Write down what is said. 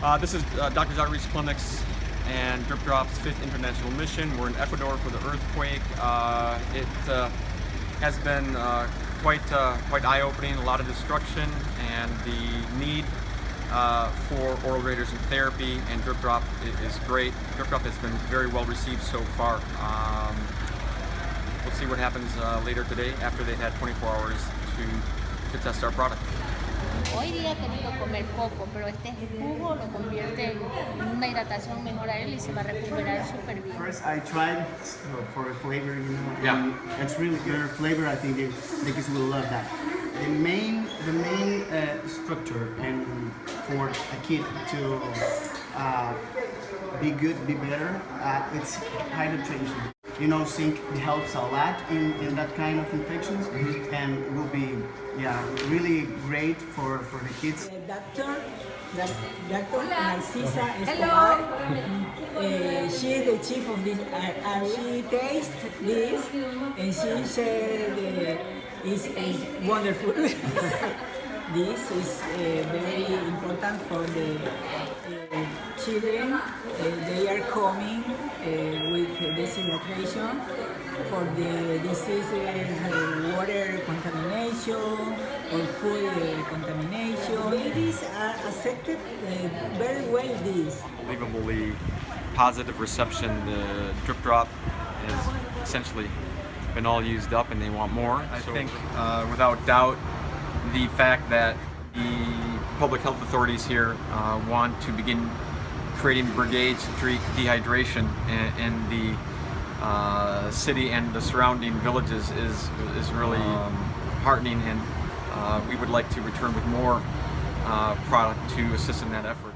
This is Dr. Outreach Clinics and Drip Drop's 5th international mission. We're in Ecuador for the earthquake. It has been quite eye-opening, a lot of destruction, and the need for oral rehydration therapy and Drip Drop is great. Drip Drop has been very well received so far. We'll see what happens later today after they've had 24 hours to test our product. Hoy día tenés que comer poco, pero este jugo lo convierte en una hidratación mejor a él y se va a recuperar súper bien. First, I tried for a flavor, Yeah. and it's really good flavor. I think the kids will love that. The main structure and for a kid to be good, be better, it's hydration. Zinc helps a lot in that kind of infections, and will be really great for the kids. Dr. Narcisa Escobar. She is the chief of this. She tasted this and she said it's wonderful. This is very important for the children. They are coming with dehydration for the diseases, water contamination or food contamination. It is accepted very well. This Unbelievably positive reception. The Drip Drop has essentially been all used up and they want more. I think without doubt the fact that the public health authorities here want to begin creating brigades to treat dehydration in the city and the surrounding villages is really heartening, and we would like to return with more product to assist in that effort.